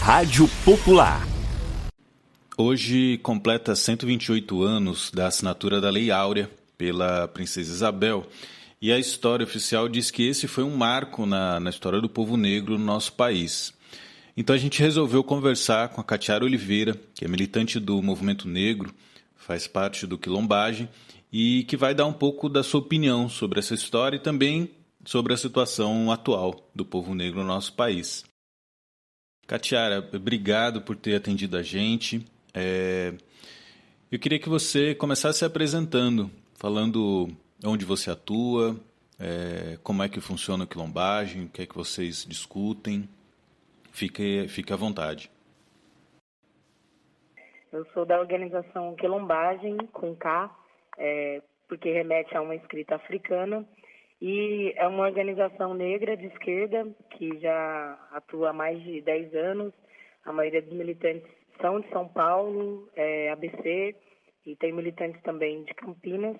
Rádio Popular. Hoje completa 128 anos da assinatura da Lei Áurea pela Princesa Isabel, e a história oficial diz que esse foi um marco na história do povo negro no nosso país. Então a gente resolveu conversar com a Catiara Oliveira, que é militante do Movimento Negro, faz parte do Quilombagem, e que vai dar um pouco da sua opinião sobre essa história e também sobre a situação atual do povo negro no nosso país. Catiara, obrigado por ter atendido a gente. Eu queria que você começasse se apresentando, falando onde você atua, como é que funciona o Quilombagem, o que é que vocês discutem. Fique à vontade. Eu sou da organização Quilombagem, com K, porque remete a uma escrita africana, e é uma organização negra de esquerda que já atua há mais de 10 anos. A maioria dos militantes são de São Paulo, ABC, e tem militantes também de Campinas,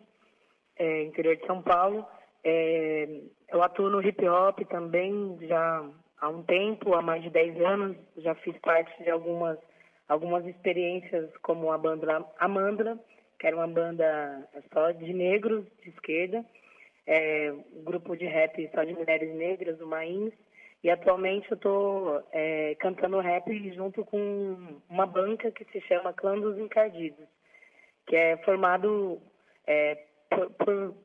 interior de São Paulo. Eu atuo no hip hop também já há um tempo, há mais de 10 anos. Já fiz parte de algumas experiências, como a banda Amandla, que era uma banda só de negros de esquerda, um grupo de rap só de mulheres negras, o Mains, e atualmente eu estou cantando rap junto com uma banca que se chama Clã dos Encardidos, que é formado por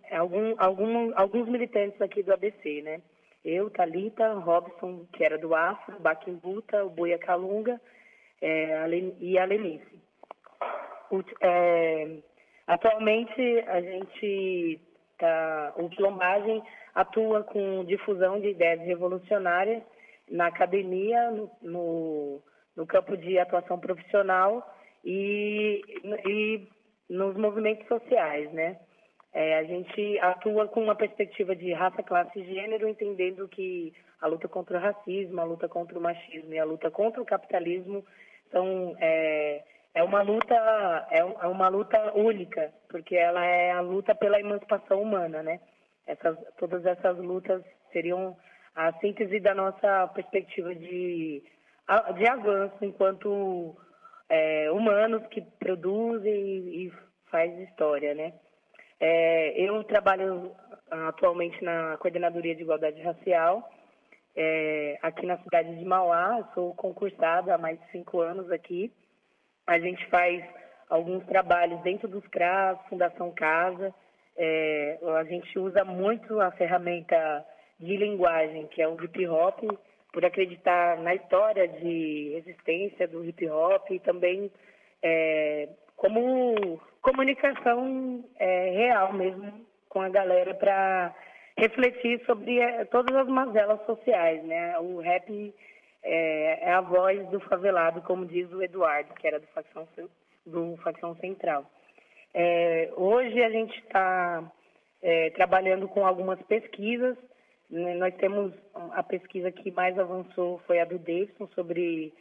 alguns militantes aqui do ABC, né? Eu, Thalita, Robson, que era do Afro, Baquimbuta, o Buia Calunga, e a Lenice. Atualmente, o Quilombagem atua com difusão de ideias revolucionárias na academia, no campo de atuação profissional e nos movimentos sociais, né? A gente atua com uma perspectiva de raça, classe e gênero, entendendo que a luta contra o racismo, a luta contra o machismo e a luta contra o capitalismo é uma luta única, porque ela é a luta pela emancipação humana, né? Todas essas lutas seriam a síntese da nossa perspectiva de avanço enquanto humanos que produzem e faz história, né? Eu trabalho atualmente na Coordenadoria de Igualdade Racial, aqui na cidade de Mauá. Eu sou concursada há mais de 5 anos aqui. A gente faz alguns trabalhos dentro dos CRAS, Fundação Casa. A gente usa muito a ferramenta de linguagem, que é o hip hop, por acreditar na história de resistência do hip hop e também como comunicação real mesmo com a galera, para refletir sobre todas as mazelas sociais, né? O rap é a voz do favelado, como diz o Eduardo, que era do Facção Central. Hoje a gente está trabalhando com algumas pesquisas. Nós temos a pesquisa que mais avançou, foi a do Davidson, sobre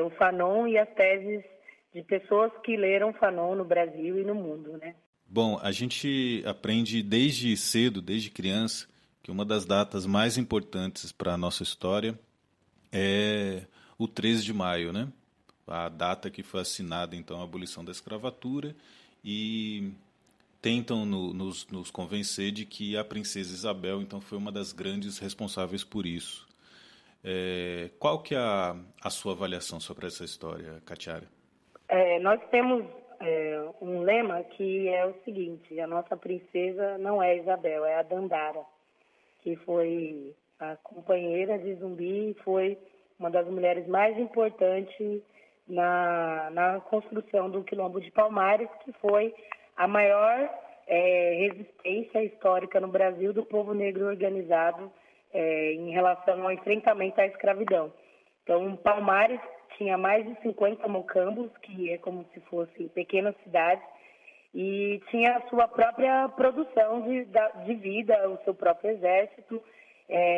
o Fanon e as teses de pessoas que leram Fanon no Brasil e no mundo, né? Bom, a gente aprende desde cedo, desde criança, que uma das datas mais importantes para a nossa história é o 13 de maio, né? A data que foi assinada, então, a abolição da escravatura, e tentam nos convencer de que a princesa Isabel, então, foi uma das grandes responsáveis por isso. Qual que é a sua avaliação sobre essa história, Catiara? Nós temos um lema que é o seguinte: a nossa princesa não é Isabel, é a Dandara, que foi a companheira de Zumbi e foi uma das mulheres mais importantes na construção do Quilombo de Palmares, que foi a maior resistência histórica no Brasil do povo negro organizado em relação ao enfrentamento à escravidão. Então, Palmares tinha mais de 50 mocambos, que é como se fossem pequenas cidades, e tinha a sua própria produção de vida, o seu próprio exército.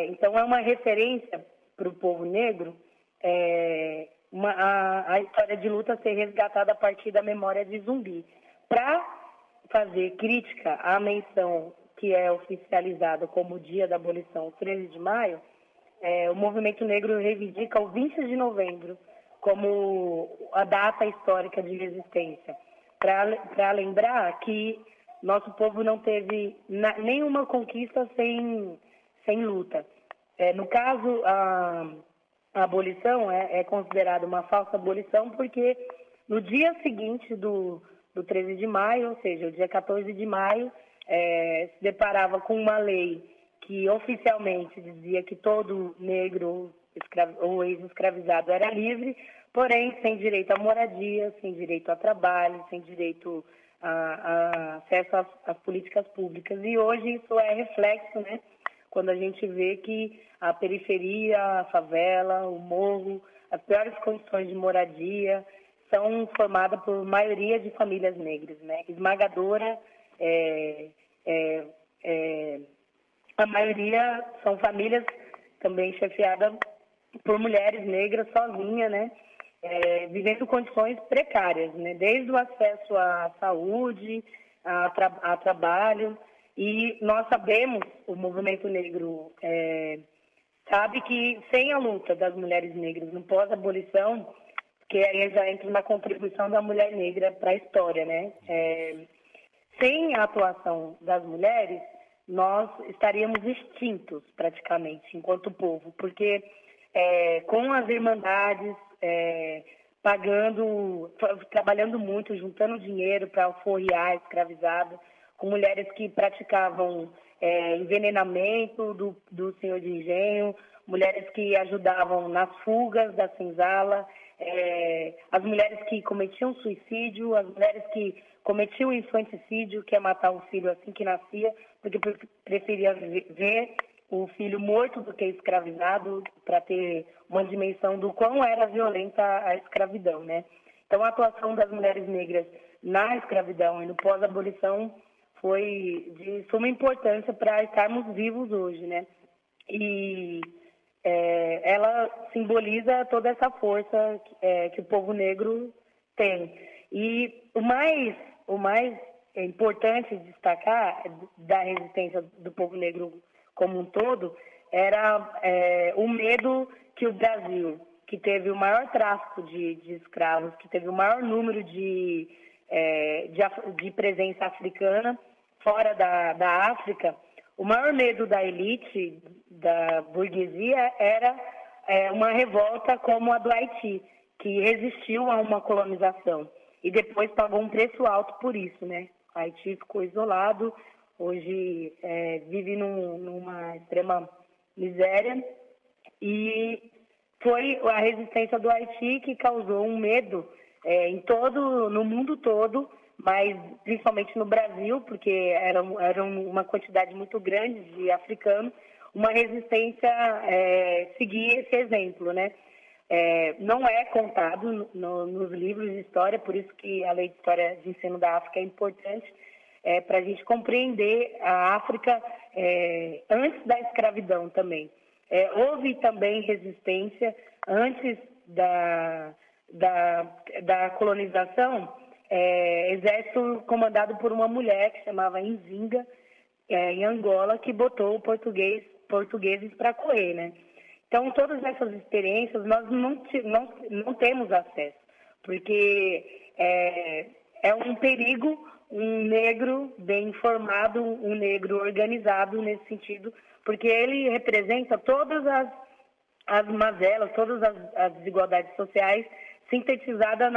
Então, é uma referência para o povo negro a história de luta ser resgatada a partir da memória de Zumbi. Para fazer crítica à menção que é oficializada como o dia da abolição, 13 de maio, o movimento negro reivindica o 20 de novembro como a data histórica de resistência, para lembrar que nosso povo não teve nenhuma conquista sem luta. No caso, a abolição é considerada uma falsa abolição porque no dia seguinte do 13 de maio, ou seja, o dia 14 de maio, se deparava com uma lei que oficialmente dizia que todo negro ou ex-escravizado era livre, porém sem direito à moradia, sem direito a trabalho, sem direito a acesso às políticas públicas. E hoje isso é reflexo, né? Quando a gente vê que a periferia, a favela, o morro, as piores condições de moradia são formadas por maioria de famílias negras, né? Esmagadora, a maioria são famílias também chefiadas por mulheres negras sozinhas, né? Vivendo condições precárias, né? Desde o acesso à saúde, a trabalho. E nós sabemos, o movimento negro sabe que sem a luta das mulheres negras no pós-abolição, que aí já entra uma contribuição da mulher negra para a história, né? Sem a atuação das mulheres, nós estaríamos extintos praticamente, enquanto povo, porque com as irmandades, trabalhando muito, juntando dinheiro para alforriar escravizado, com mulheres que praticavam envenenamento do senhor de engenho, mulheres que ajudavam nas fugas da senzala, as mulheres que cometiam suicídio, as mulheres que cometiam infanticídio, que é matar o filho assim que nascia, porque preferia ver o filho morto do que escravizado, para ter uma dimensão do quão era violenta a escravidão, né? Então, a atuação das mulheres negras na escravidão e no pós-abolição foi de suma importância para estarmos vivos hoje, né? E ela simboliza toda essa força que o povo negro tem. E o mais importante destacar da resistência do povo negro como um todo era o medo que o Brasil, que teve o maior tráfico de escravos, que teve o maior número de presença africana fora da África, o maior medo da elite, da burguesia, era uma revolta como a do Haiti, que resistiu a uma colonização e depois pagou um preço alto por isso, né? O Haiti ficou isolado, hoje vive numa extrema miséria, e foi a resistência do Haiti que causou um medo no mundo todo, mas principalmente no Brasil, porque era uma quantidade muito grande de africanos, uma resistência seguir esse exemplo, né? Não é contado nos livros de história, por isso que a Lei de História de Ensino da África é importante, para a gente compreender a África antes da escravidão também. Houve também resistência antes da colonização, exército comandado por uma mulher que chamava Nzinga, em Angola, que botou portugueses para correr, né? Então, todas essas experiências nós não temos acesso, porque é um perigo um negro bem informado, um negro organizado nesse sentido, porque ele representa todas as mazelas, todas as desigualdades sociais sintetizadas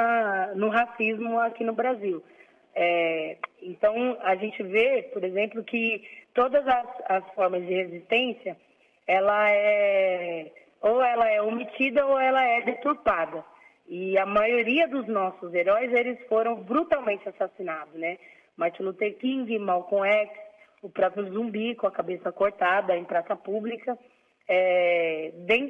no racismo aqui no Brasil. Então, a gente vê, por exemplo, que todas as formas de resistência, ou ela é omitida ou ela é deturpada. E a maioria dos nossos heróis, eles foram brutalmente assassinados, né? Martin Luther King, Malcolm X, o próprio Zumbi com a cabeça cortada em praça pública,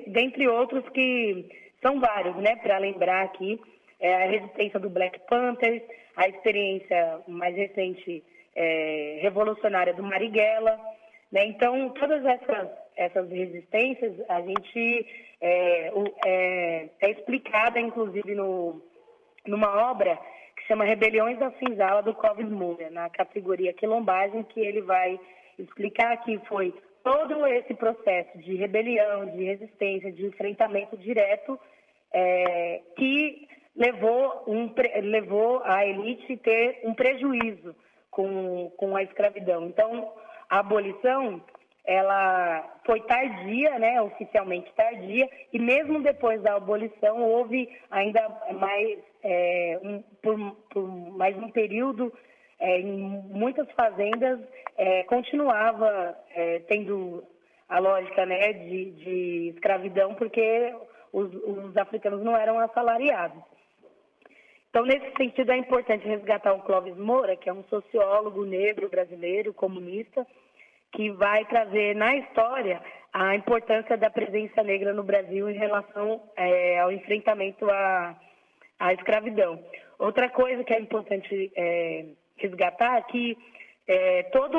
dentre outros que são vários, né? Para lembrar aqui, a resistência do Black Panthers, a experiência mais recente revolucionária do Marighella, né? Então, todas essas resistências, a gente é explicada, inclusive, numa obra que chama Rebeliões da Senzala, do Clóvis Moura, na categoria Quilombagem, que ele vai explicar que foi todo esse processo de rebelião, de resistência, de enfrentamento direto que levou a elite a ter um prejuízo com a escravidão. Então, a abolição, ela foi tardia, né, oficialmente tardia, e mesmo depois da abolição houve ainda mais, por mais um período, em muitas fazendas continuava tendo a lógica, né, de escravidão, porque os africanos não eram assalariados. Então, nesse sentido, é importante resgatar o Clóvis Moura, que é um sociólogo negro brasileiro, comunista, que vai trazer na história a importância da presença negra no Brasil em relação ao enfrentamento à escravidão. Outra coisa que é importante resgatar é que toda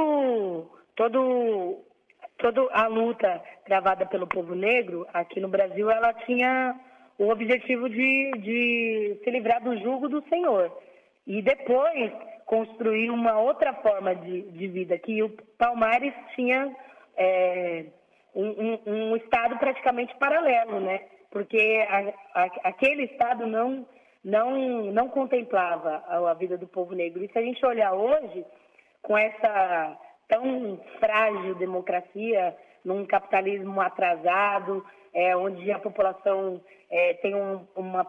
a luta travada pelo povo negro aqui no Brasil, ela tinha o objetivo de se livrar do jugo do Senhor e depois construir uma outra forma de vida, que o Palmares tinha um estado praticamente paralelo, né? Porque aquele estado não contemplava a vida do povo negro. E se a gente olhar hoje, com essa tão frágil democracia, num capitalismo atrasado, onde a população tem um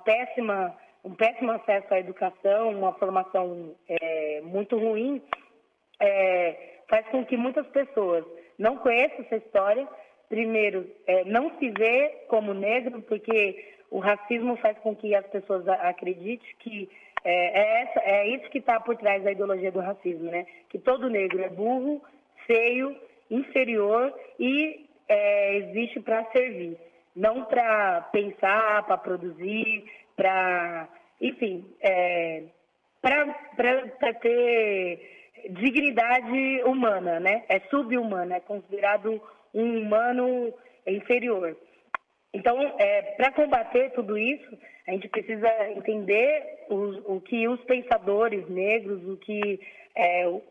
péssimo acesso à educação, uma formação muito ruim, faz com que muitas pessoas não conheçam essa história. Primeiro, não se vê como negro, porque o racismo faz com que as pessoas acreditem que é isso que está por trás da ideologia do racismo, né? Que todo negro é burro, feio, inferior e existe para servir, não para pensar, para produzir, para, enfim, para ter dignidade humana, né? É sub-humano, é considerado um humano inferior. Então, para combater tudo isso, a gente precisa entender o que os pensadores negros, o que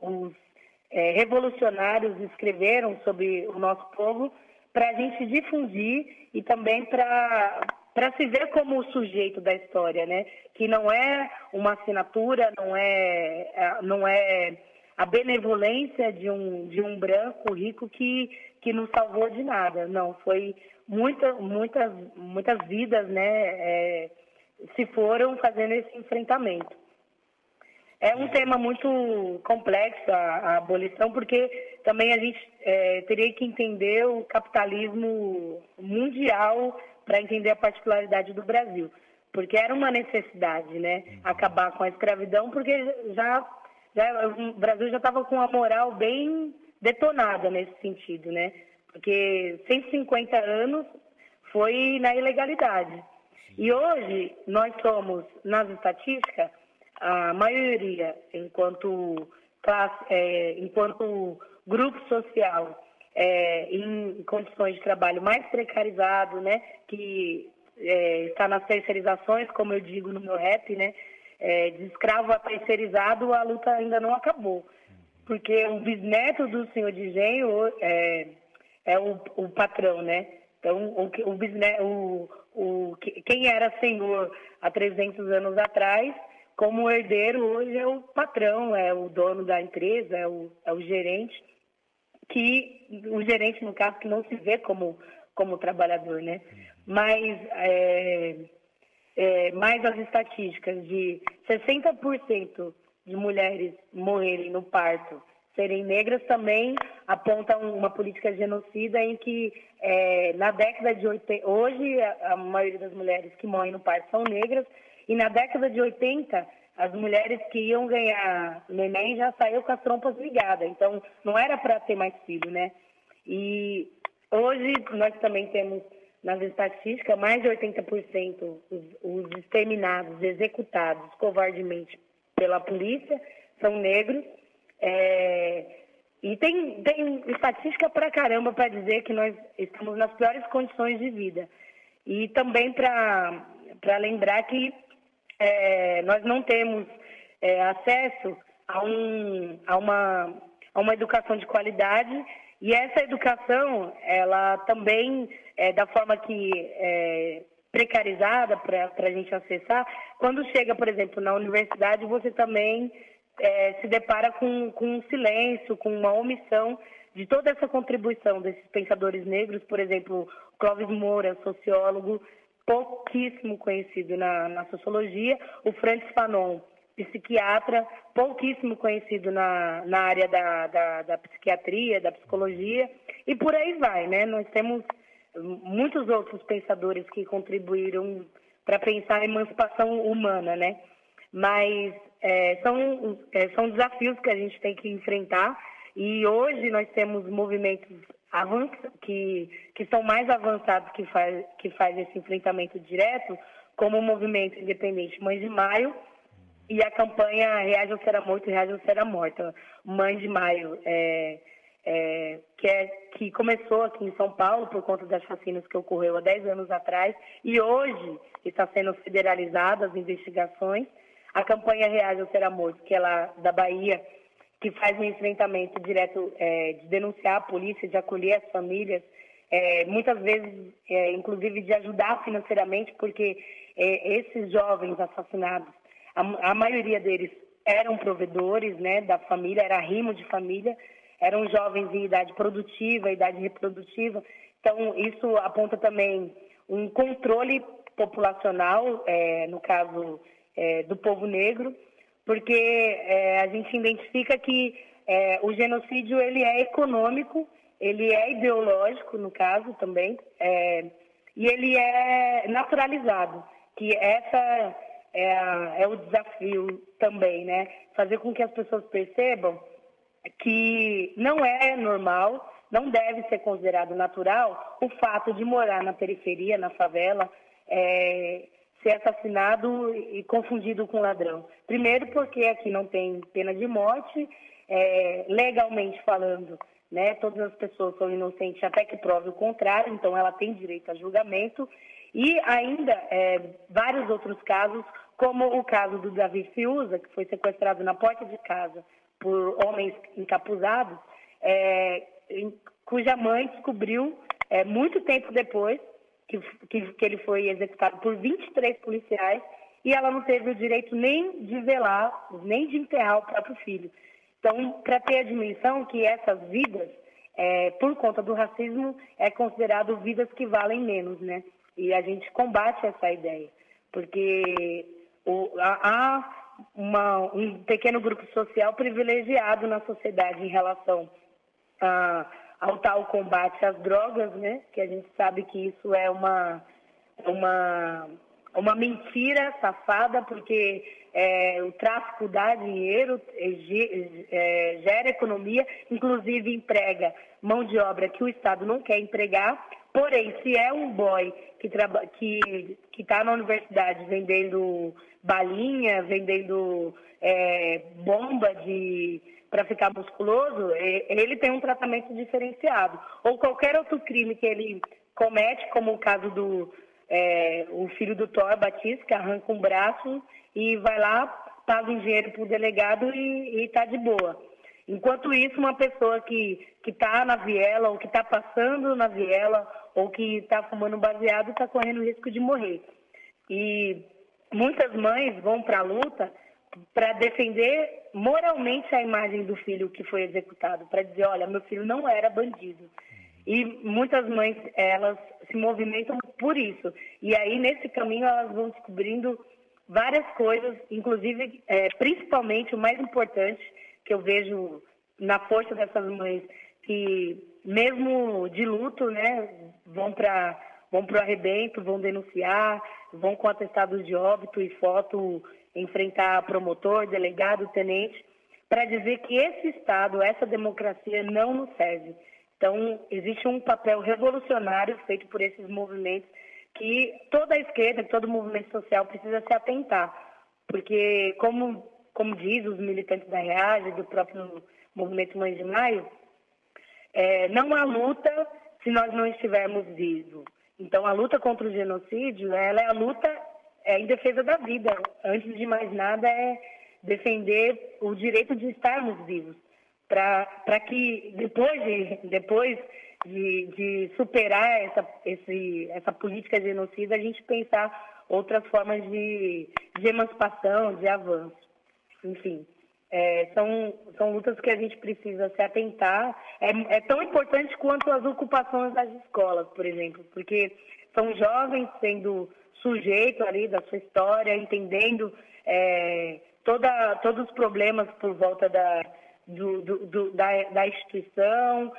os revolucionários escreveram sobre o nosso povo, para a gente difundir e também para se ver como o sujeito da história, né? Que não é uma assinatura, não é a benevolência de um branco rico que nos salvou de nada. Não, foi muitas vidas, né, se foram fazendo esse enfrentamento. É um tema muito complexo, a abolição, porque também a gente teria que entender o capitalismo mundial para entender a particularidade do Brasil. Porque era uma necessidade, né, acabar com a escravidão, porque o Brasil já estava com a moral bem detonada nesse sentido, né? Porque 150 anos foi na ilegalidade. E hoje nós somos, nas estatísticas, a maioria, enquanto grupo social, em condições de trabalho mais precarizado, né? Que está nas terceirizações, como eu digo no meu rap, né? De escravo a terceirizado, a luta ainda não acabou. Porque o bisneto do senhor de engenho é o patrão, né? Então, quem era senhor há 300 anos atrás, como herdeiro, hoje é o patrão, é o dono da empresa, é o gerente, o gerente, no caso, que não se vê como trabalhador, né? Mas mais as estatísticas de 60% de mulheres morrerem no parto serem negras também apontam uma política genocida em que na década de 80, hoje a maioria das mulheres que morrem no parto são negras, e na década de 80 as mulheres que iam ganhar neném já saíram com as trompas ligadas, então não era para ter mais filho, né? E hoje nós também temos nas estatísticas mais de 80% os exterminados, executados covardemente pela polícia são negros. E tem estatística pra caramba para dizer que nós estamos nas piores condições de vida. E também para lembrar que nós não temos acesso a uma educação de qualidade, e essa educação, ela também, da forma que precarizada para a gente acessar. Quando chega, por exemplo, na universidade, você também se depara com um silêncio, com uma omissão de toda essa contribuição desses pensadores negros. Por exemplo, Clóvis Moura, sociólogo, pouquíssimo conhecido na sociologia, o Frantz Fanon, psiquiatra, pouquíssimo conhecido na área da psiquiatria, da psicologia, e por aí vai, né? Nós temos muitos outros pensadores que contribuíram para pensar a emancipação humana, né? Mas são desafios que a gente tem que enfrentar, e hoje nós temos movimentos que são mais avançados que faz esse enfrentamento direto, como o movimento independente Mães de Maio e a campanha Reaja ou Será Morto, Reaja ou Será Morta. Mães de Maio, que começou aqui em São Paulo por conta das chacinas que ocorreu há 10 anos atrás, e hoje está sendo federalizada as investigações. A campanha Reaja ou Será Morto, que é lá da Bahia, que faz um enfrentamento direto de denunciar a polícia, de acolher as famílias, muitas vezes, inclusive, de ajudar financeiramente, porque esses jovens assassinados, a maioria deles eram provedores, né, da família, era arrimo de família, eram jovens em idade produtiva, idade reprodutiva. Então, isso aponta também um controle populacional, no caso do povo negro, porque a gente identifica que o genocídio ele é econômico, ele é ideológico, no caso, também, e ele é naturalizado, que essa é o desafio também, né? Fazer com que as pessoas percebam que não é normal, não deve ser considerado natural o fato de morar na periferia, na favela, ser assassinado e confundido com ladrão. Primeiro porque aqui não tem pena de morte, legalmente falando, né, todas as pessoas são inocentes até que prove o contrário, então ela tem direito a julgamento. E ainda vários outros casos, como o caso do Davi Fiuza, que foi sequestrado na porta de casa por homens encapuzados, cuja mãe descobriu muito tempo depois que ele foi executado por 23 policiais, e ela não teve o direito nem de velar, nem de enterrar o próprio filho. Então, para ter a dimensão que essas vidas, por conta do racismo, é considerado vidas que valem menos, né? E a gente combate essa ideia, porque há um pequeno grupo social privilegiado na sociedade em relação ao tal combate às drogas, né? Que a gente sabe que isso é uma mentira safada, porque o tráfico dá dinheiro, gera economia, inclusive emprega mão de obra que o Estado não quer empregar. Porém, se é um boy que está na universidade vendendo balinha, vendendo bomba para ficar musculoso, ele tem um tratamento diferenciado. Ou qualquer outro crime que ele comete, como o caso o filho do Thor Batista, que arranca um braço e vai lá, paga um dinheiro para o delegado e está de boa. Enquanto isso, uma pessoa que está na viela, ou que está passando na viela, ou que está fumando baseado, está correndo risco de morrer. E muitas mães vão para a luta para defender moralmente a imagem do filho que foi executado, para dizer, olha, meu filho não era bandido. E muitas mães, elas se movimentam por isso. E aí, nesse caminho, elas vão descobrindo várias coisas, inclusive, principalmente, o mais importante, que eu vejo na força dessas mães, que mesmo de luto, né, vão para o arrebento, vão denunciar, vão com atestados de óbito e foto enfrentar promotor, delegado, tenente, para dizer que esse Estado, essa democracia não nos serve. Então, existe um papel revolucionário feito por esses movimentos que toda a esquerda, todo o movimento social precisa se atentar, porque, como diz os militantes da Reage, do próprio movimento Mães de Maio, não há luta se nós não estivermos vivos. Então, a luta contra o genocídio, ela é a luta em defesa da vida. Antes de mais nada, é defender o direito de estarmos vivos, para que depois de superar essa política genocida, a gente pensar outras formas de emancipação, de avanço. Enfim, são lutas que a gente precisa se atentar. É tão importante quanto as ocupações das escolas, por exemplo, porque são jovens sendo sujeitos ali da sua história, entendendo todos os problemas por volta da instituição,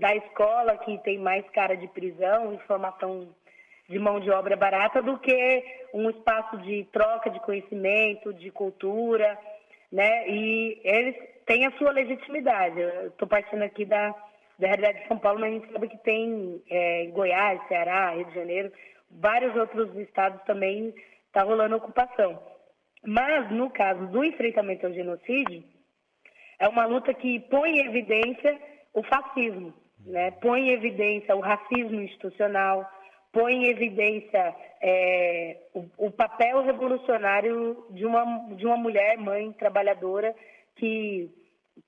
da escola, que tem mais cara de prisão e formação de mão de obra barata, do que um espaço de troca de conhecimento, de cultura, né? E eles têm a sua legitimidade. Eu estou partindo aqui da realidade de São Paulo, mas a gente sabe que tem Goiás, Ceará, Rio de Janeiro, vários outros estados também está rolando ocupação. Mas, no caso do enfrentamento ao genocídio, é uma luta que põe em evidência o fascismo, né? Põe em evidência o racismo institucional, põe em evidência o papel revolucionário de uma mulher, mãe, trabalhadora, que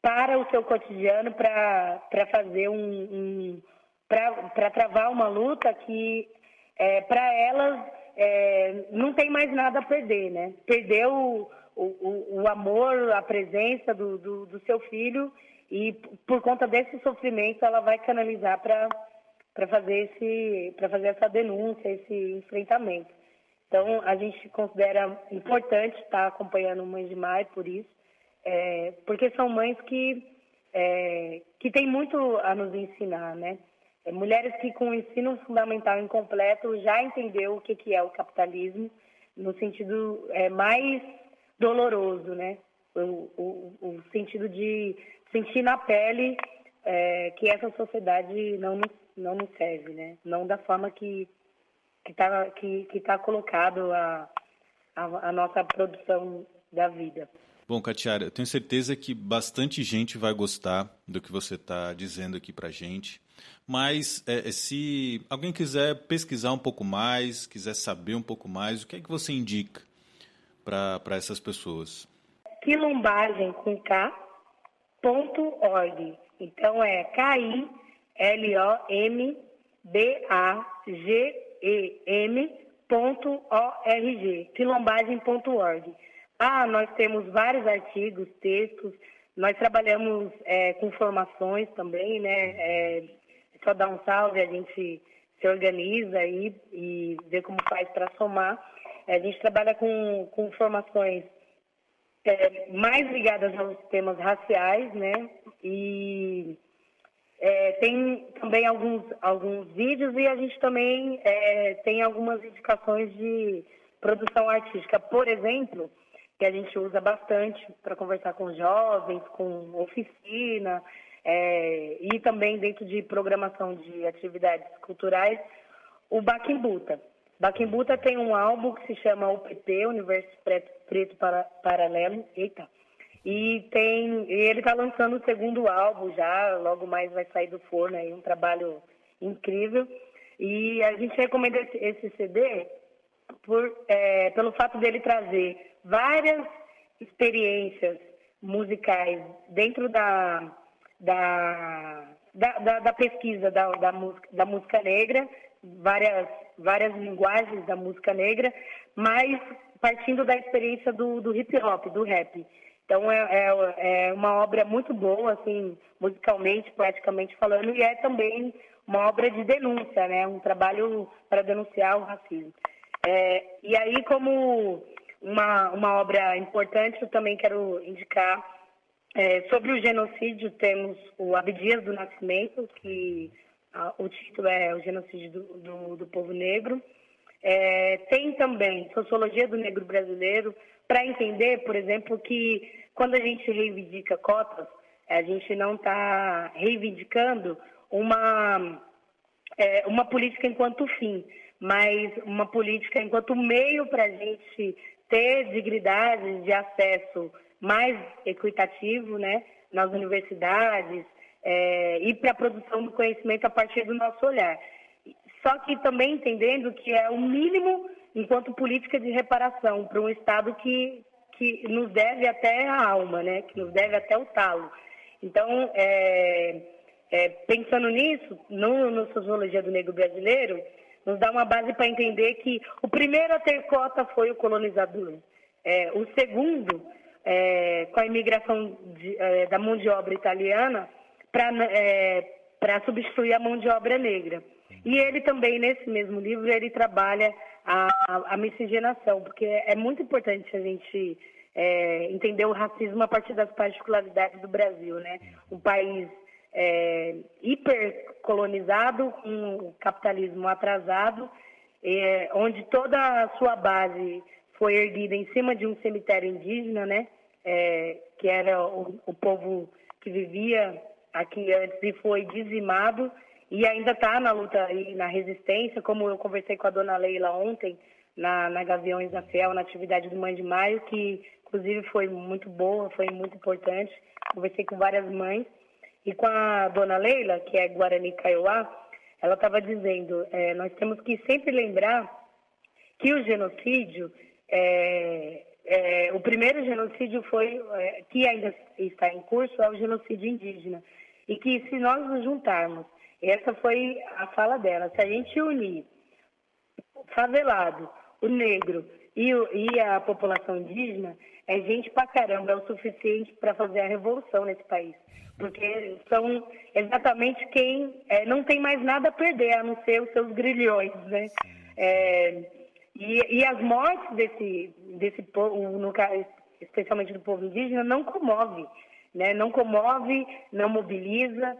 para o seu cotidiano para fazer para travar uma luta que, para elas, não tem mais nada a perder, né? Perdeu o amor, a presença do seu filho, e por conta desse sofrimento ela vai canalizar para fazer essa denúncia, esse enfrentamento. Então, a gente considera importante estar acompanhando Mães de Maio por isso, porque são mães que têm muito a nos ensinar, né? Mulheres que com o ensino fundamental incompleto já entendeu o que é o capitalismo, no sentido mais doloroso, né? O sentido de sentir na pele que essa sociedade não nos serve, né? Não da forma que está colocado a nossa produção da vida. Bom, Catiara, eu tenho certeza que bastante gente vai gostar do que você está dizendo aqui para a gente, mas se alguém quiser pesquisar um pouco mais, quiser saber um pouco mais, o que é que você indica para essas pessoas? Quilombagem com K.org. Então é KILOMBAGEM.org. Quilombagem.org. Nós temos vários artigos, textos, nós trabalhamos com formações também, né? É só dar um salve, a gente se organiza e vê como faz para somar. A gente trabalha com formações mais ligadas aos temas raciais, né? E tem também alguns vídeos, e a gente também tem algumas indicações de produção artística, por exemplo, que a gente usa bastante para conversar com jovens, com oficina, e também dentro de programação de atividades culturais, o Baquimbuta. Baquimbuta tem um álbum que se chama UPP, Universo Preto Paralelo, e ele está lançando o segundo álbum já, logo mais vai sair do forno, aí um trabalho incrível, e a gente recomenda esse CD pelo fato dele trazer várias experiências musicais dentro da pesquisa da música negra, várias linguagens da música negra, mas partindo da experiência do hip hop, do rap. Então é uma obra muito boa, assim, musicalmente, poeticamente falando, e é também uma obra de denúncia, né? Um trabalho para denunciar o racismo. E aí, como uma obra importante, eu também quero indicar sobre o genocídio. Temos o Abdias do Nascimento, que o título é O Genocídio do Povo Negro. Tem também Sociologia do Negro Brasileiro, para entender, por exemplo, que quando a gente reivindica cotas, a gente não está reivindicando uma política enquanto fim, mas uma política enquanto meio para a gente ter dignidade de acesso mais equitativo, né, nas universidades, e para a produção do conhecimento a partir do nosso olhar. Só que também entendendo que é o mínimo enquanto política de reparação para um Estado que nos deve até a alma, né, que nos deve até o talo. Então, pensando nisso, no Sociologia do Negro Brasileiro, nos dá uma base para entender que o primeiro a ter cota foi o colonizador. O segundo, com a imigração da mão de obra italiana, para substituir a mão de obra negra. E ele também, nesse mesmo livro, ele trabalha a miscigenação, porque é muito importante a gente entender o racismo a partir das particularidades do Brasil, né? Um país hipercolonizado, com o capitalismo atrasado, onde toda a sua base foi erguida em cima de um cemitério indígena, né? Que era o povo que vivia aqui antes e foi dizimado e ainda está na luta e na resistência, como eu conversei com a dona Leila ontem, na Gaviões da Fiel, na atividade do Mãe de Maio, que inclusive foi muito boa, foi muito importante. Conversei com várias mães. E com a dona Leila, que é Guarani Kaiowá, ela estava dizendo, nós temos que sempre lembrar que o genocídio, o primeiro genocídio foi, que ainda está em curso, é o genocídio indígena. E que se nós nos juntarmos, essa foi a fala dela, se a gente unir o favelado, o negro e a população indígena, é gente pra caramba, é o suficiente para fazer a revolução nesse país. Porque são exatamente quem não tem mais nada a perder, a não ser os seus grilhões, né? E as mortes desse povo, especialmente do povo indígena, não comove, né? Não comove, não mobiliza.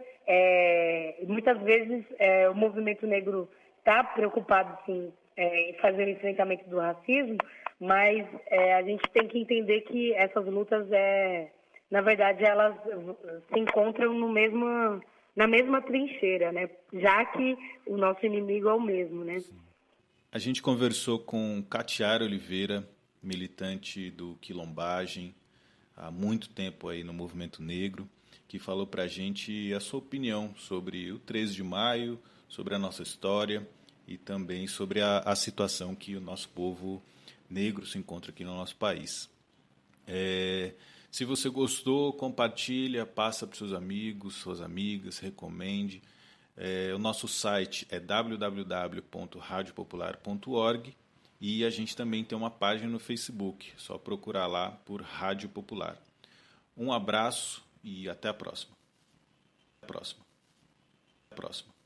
Muitas vezes o movimento negro está preocupado, sim, em fazer o enfrentamento do racismo, mas a gente tem que entender que essas lutas, na verdade, elas se encontram na mesma trincheira, né? Já que o nosso inimigo é o mesmo, né? Sim. A gente conversou com Catiara Oliveira, militante do Quilombagem, há muito tempo aí no movimento negro, que falou para a gente a sua opinião sobre o 13 de maio, sobre a nossa história e também sobre a situação que o nosso povo negro se encontra aqui no nosso país. Se você gostou, compartilha, passa para os seus amigos, suas amigas, recomende. O nosso site é www.radiopopular.org e a gente também tem uma página no Facebook, só procurar lá por Rádio Popular. Um abraço e até a próxima. Até a próxima.